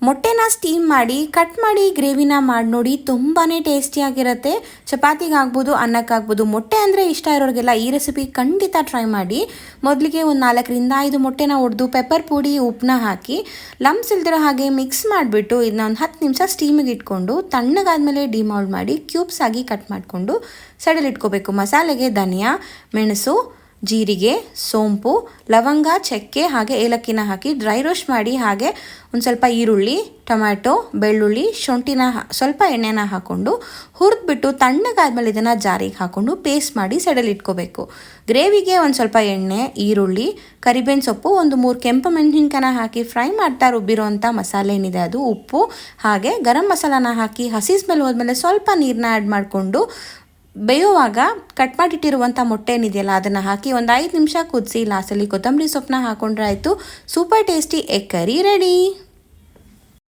ಮೊಟ್ಟೆನ steam ಮಾಡಿ cut ಮಾಡಿ ಗ್ರೇವಿನ ಮಾಡಿ ನೋಡಿ, ತುಂಬಾ ಟೇಸ್ಟಿಯಾಗಿರುತ್ತೆ. ಚಪಾತಿಗಾಗ್ಬೋದು, ಅನ್ನಕ್ಕಾಗ್ಬೋದು. ಮೊಟ್ಟೆ ಅಂದರೆ ಇಷ್ಟ ಇರೋರಿಗೆಲ್ಲ ಈ ರೆಸಿಪಿ ಖಂಡಿತ ಟ್ರೈ ಮಾಡಿ. ಮೊದಲಿಗೆ ಒಂದು 4ರಿಂದ 5 ಮೊಟ್ಟೆನ ಒಡೆದು ಪೆಪ್ಪರ್ ಪುಡಿ ಉಪ್ಪನ್ನ ಹಾಕಿ ಲಮ್ಸ್ ಇಲ್ದಿರೋ ಹಾಗೆ ಮಿಕ್ಸ್ ಮಾಡಿಬಿಟ್ಟು ಇದನ್ನ ಒಂದು 10 ನಿಮಿಷ ಸ್ಟೀಮಿಗೆ ಇಟ್ಕೊಂಡು ತಣ್ಣಗಾದ್ಮೇಲೆ ಡಿಮೌಲ್ಡ್ ಮಾಡಿ ಕ್ಯೂಬ್ಸ್ ಆಗಿ ಕಟ್ ಮಾಡಿಕೊಂಡು ಸೈಡಲ್ಲಿ ಇಟ್ಕೋಬೇಕು. ಮಸಾಲೆಗೆ ಧನಿಯಾ, ಮೆಣಸು, ಜೀರಿಗೆ, ಸೋಂಪು, ಲವಂಗ, ಚಕ್ಕೆ ಹಾಗೆ ಏಲಕ್ಕಿನ ಹಾಕಿ ಡ್ರೈ ರೋಸ್ಟ್ ಮಾಡಿ, ಹಾಗೆ ಒಂದು ಸ್ವಲ್ಪ ಈರುಳ್ಳಿ, ಟೊಮ್ಯಾಟೊ, ಬೆಳ್ಳುಳ್ಳಿ, ಶುಂಠಿನ ಸ್ವಲ್ಪ ಎಣ್ಣೆನ ಹಾಕ್ಕೊಂಡು ಹುರಿದ್ಬಿಟ್ಟು ತಣ್ಣಗಾದ್ಮೇಲೆ ಇದನ್ನು ಜಾರಿಗೆ ಹಾಕ್ಕೊಂಡು ಪೇಸ್ಟ್ ಮಾಡಿ ಸೈಡಲ್ಲಿ ಇಟ್ಕೋಬೇಕು. ಗ್ರೇವಿಗೆ ಒಂದು ಸ್ವಲ್ಪ ಎಣ್ಣೆ, ಈರುಳ್ಳಿ, ಕರಿಬೇವಿನ ಸೊಪ್ಪು, ಒಂದು 3 ಕೆಂಪು ಮೆಣಸಿನ್ಕಾಯಿನ ಹಾಕಿ ಫ್ರೈ ಮಾಡ್ತಾ ರುಬ್ಬಿರೋಂಥ ಮಸಾಲೆ ಏನಿದೆ ಅದು, ಉಪ್ಪು ಹಾಗೆ ಗರಂ ಮಸಾಲಾನ ಹಾಕಿ ಹಸಿ ಸ್ಮೆಲ್ ಹೋದ್ಮೇಲೆ ಸ್ವಲ್ಪ ನೀರನ್ನ ಆ್ಯಡ್ ಮಾಡಿಕೊಂಡು ಬೇಯುವಾಗ ಕಟ್ ಮಾಡಿಟ್ಟಿರುವಂಥ ಮೊಟ್ಟೆ ಏನಿದೆಯಲ್ಲ ಅದನ್ನು ಹಾಕಿ ಒಂದು 5 ನಿಮಿಷ ಕುದಿಸಿ ಲಾಸ್ಟಲ್ಲಿ ಕೊತ್ತಂಬರಿ ಸೊಪ್ಪನ್ನ ಹಾಕೊಂಡ್ರೆ ಆಯಿತು. Super tasty egg curry ready.